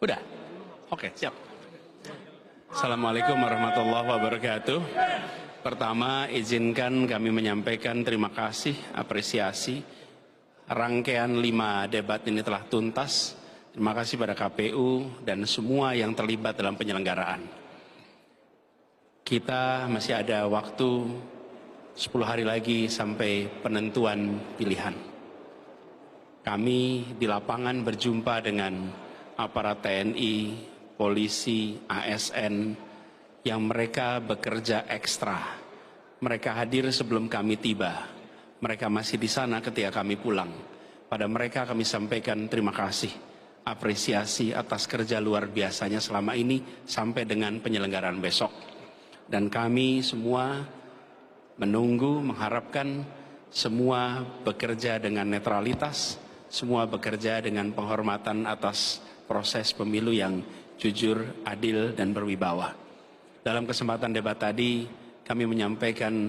Udah? Oke, siap. Assalamualaikum warahmatullahi wabarakatuh. Pertama, izinkan kami menyampaikan terima kasih, apresiasi. Rangkaian 5 debat ini telah tuntas. Terima kasih pada KPU dan semua yang terlibat dalam penyelenggaraan. Kita masih ada waktu 10 hari lagi sampai penentuan pilihan. Kami di lapangan berjumpa dengan aparat TNI, polisi, ASN, yang mereka bekerja ekstra. Mereka hadir sebelum kami tiba. Mereka masih di sana ketika kami pulang. Pada mereka kami sampaikan terima kasih, apresiasi atas kerja luar biasanya selama ini sampai dengan penyelenggaraan besok. Dan kami semua menunggu, mengharapkan semua bekerja dengan netralitas, semua bekerja dengan penghormatan atas proses pemilu yang jujur, adil, dan berwibawa. Dalam kesempatan debat tadi, kami menyampaikan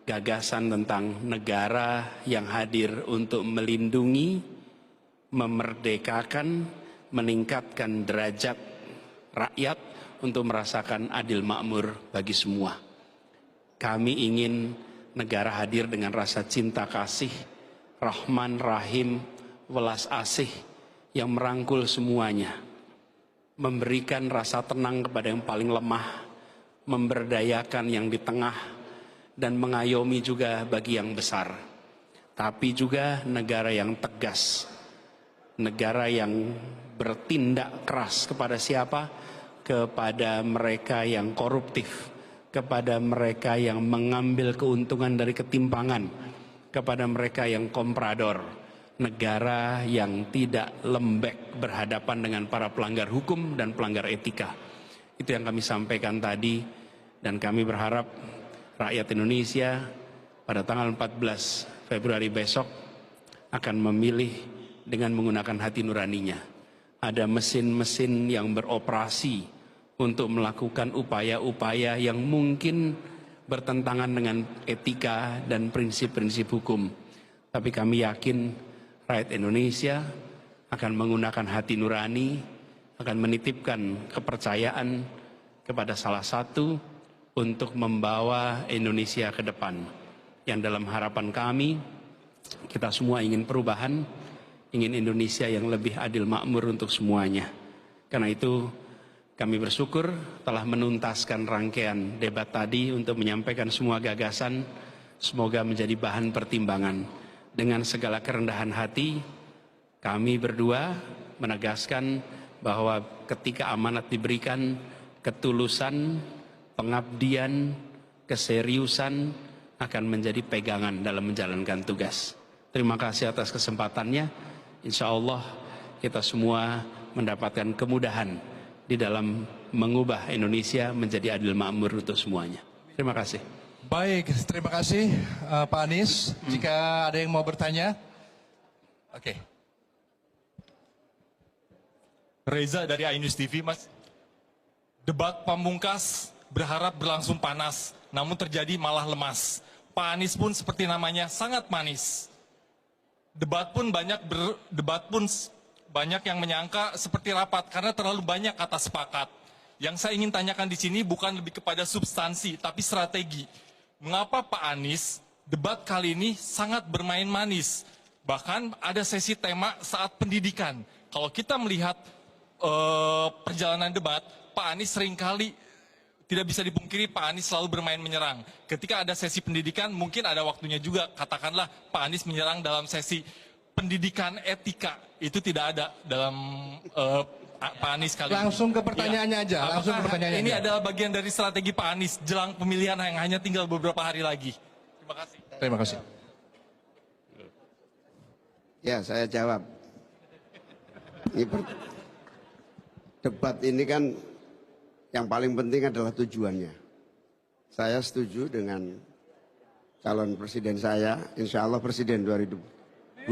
gagasan tentang negara yang hadir untuk melindungi, memerdekakan, meningkatkan derajat rakyat untuk merasakan adil makmur bagi semua. Kami ingin negara hadir dengan rasa cinta kasih, Rahman, Rahim, welas asih yang merangkul semuanya, memberikan rasa tenang kepada yang paling lemah, memberdayakan yang di tengah, dan mengayomi juga bagi yang besar. Tapi juga negara yang tegas, negara yang bertindak keras kepada siapa? Kepada mereka yang koruptif, kepada mereka yang mengambil keuntungan dari ketimpangan, kepada mereka yang komprador. Negara yang tidak lembek berhadapan dengan para pelanggar hukum dan pelanggar etika. Itu yang kami sampaikan tadi, dan kami berharap rakyat Indonesia pada tanggal 14 Februari besok akan memilih dengan menggunakan hati nuraninya. Ada mesin-mesin yang beroperasi untuk melakukan upaya-upaya yang mungkin bertentangan dengan etika dan prinsip-prinsip hukum. Tapi kami yakin rakyat Indonesia akan menggunakan hati nurani, akan menitipkan kepercayaan kepada salah satu untuk membawa Indonesia ke depan. Yang dalam harapan kami, kita semua ingin perubahan, ingin Indonesia yang lebih adil makmur untuk semuanya. Karena itu kami bersyukur telah menuntaskan rangkaian debat tadi untuk menyampaikan semua gagasan, semoga menjadi bahan pertimbangan. Dengan segala kerendahan hati, kami berdua menegaskan bahwa ketika amanat diberikan, ketulusan, pengabdian, keseriusan akan menjadi pegangan dalam menjalankan tugas. Terima kasih atas kesempatannya. Insya Allah kita semua mendapatkan kemudahan di dalam mengubah Indonesia menjadi adil makmur untuk semuanya. Terima kasih. Baik, terima kasih Pak Anies. Jika ada yang mau bertanya. Oke. Reza dari iNews TV, Mas. Debat pamungkas berharap berlangsung panas, namun terjadi malah lemas. Pak Anies pun seperti namanya sangat manis. Debat pun banyak yang menyangka seperti rapat karena terlalu banyak kata sepakat. Yang saya ingin tanyakan di sini bukan lebih kepada substansi, tapi strategi. Mengapa Pak Anies debat kali ini sangat bermain manis? Bahkan ada sesi tema saat pendidikan. Kalau kita melihat perjalanan debat, Pak Anies seringkali tidak bisa dipungkiri Pak Anies selalu bermain menyerang. Ketika ada sesi pendidikan, mungkin ada waktunya juga, katakanlah Pak Anies menyerang dalam sesi pendidikan etika. Itu tidak ada dalam Pak Anies kali ini. Langsung ke pertanyaannya aja. Langsung ke pertanyaannya ini aja. adalah bagian dari strategi Pak Anies jelang pemilihan yang hanya tinggal beberapa hari lagi. Terima kasih. Terima kasih. Ya, saya jawab. Debat ini kan yang paling penting adalah tujuannya. Saya setuju dengan calon presiden saya, insya Allah presiden 2024.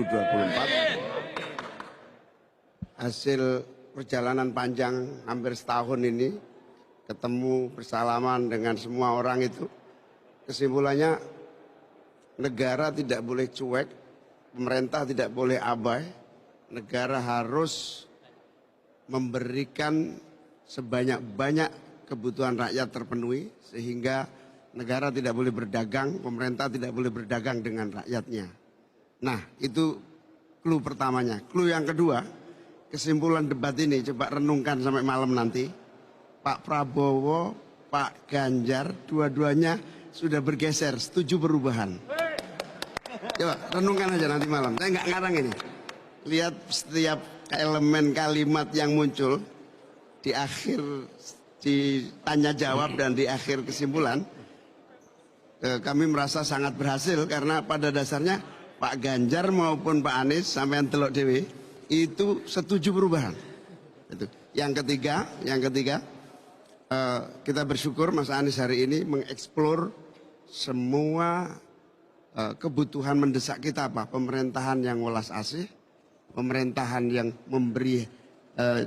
Hasil perjalanan panjang hampir setahun ini, ketemu bersalaman dengan semua orang itu, kesimpulannya negara tidak boleh cuek, pemerintah tidak boleh abai, negara harus memberikan sebanyak-banyak kebutuhan rakyat terpenuhi sehingga negara tidak boleh berdagang, pemerintah tidak boleh berdagang dengan rakyatnya. Nah, itu clue pertamanya. Clue yang kedua, kesimpulan debat ini coba renungkan sampai malam nanti. Pak Prabowo, Pak Ganjar, dua-duanya sudah bergeser, setuju perubahan. Coba renungkan aja nanti malam. Saya nggak ngarang ini. Lihat setiap elemen kalimat yang muncul di akhir ditanya jawab dan di akhir kesimpulan. Kami merasa sangat berhasil karena pada dasarnya Pak Ganjar maupun Pak Anies sampai Teluk Dewi itu setuju perubahan. Itu. Yang ketiga, kita bersyukur Mas Anies hari ini mengeksplor semua kebutuhan mendesak kita apa? Pemerintahan yang welas asih, pemerintahan yang memberi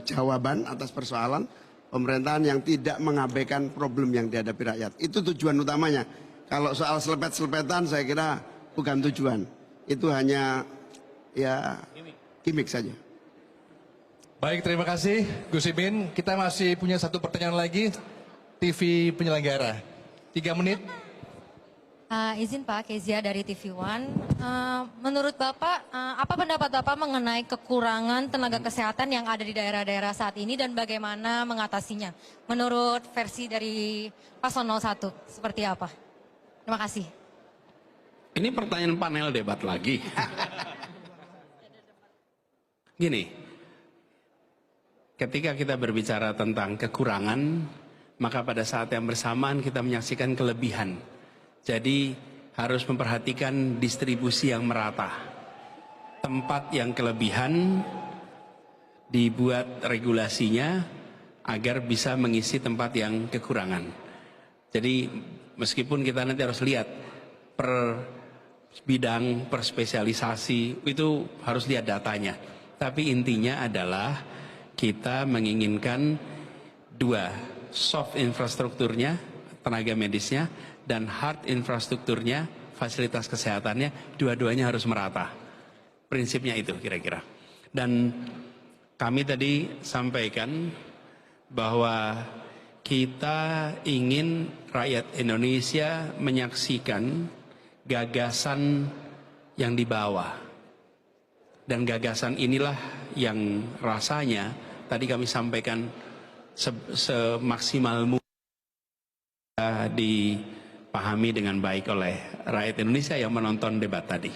jawaban atas persoalan, pemerintahan yang tidak mengabaikan problem yang dihadapi rakyat. Itu tujuan utamanya. Kalau soal selepet-selepetan saya kira bukan tujuan. Itu hanya ya gimmick saja. Baik, terima kasih Gus Imin. Kita masih punya satu pertanyaan lagi. TV penyelenggara. 3 menit. Izin Pak, Kezia dari TV One. Menurut Bapak, apa pendapat Bapak mengenai kekurangan tenaga kesehatan yang ada di daerah-daerah saat ini dan bagaimana mengatasinya? Menurut versi dari Paslon 01, seperti apa? Terima kasih. Ini pertanyaan panel debat lagi. Gini, ketika kita berbicara tentang kekurangan, maka pada saat yang bersamaan kita menyaksikan kelebihan. Jadi harus memperhatikan distribusi yang merata. Tempat yang kelebihan dibuat regulasinya agar bisa mengisi tempat yang kekurangan. Jadi meskipun kita nanti harus lihat per bidang, per spesialisasi, itu harus lihat datanya. Tapi intinya adalah kita menginginkan 2, soft infrastrukturnya, tenaga medisnya, dan hard infrastrukturnya, fasilitas kesehatannya, dua-duanya harus merata. Prinsipnya itu kira-kira. Dan kami tadi sampaikan bahwa kita ingin rakyat Indonesia menyaksikan gagasan yang dibawa. Dan gagasan inilah yang rasanya tadi kami sampaikan semaksimal mungkin dipahami dengan baik oleh rakyat Indonesia yang menonton debat tadi.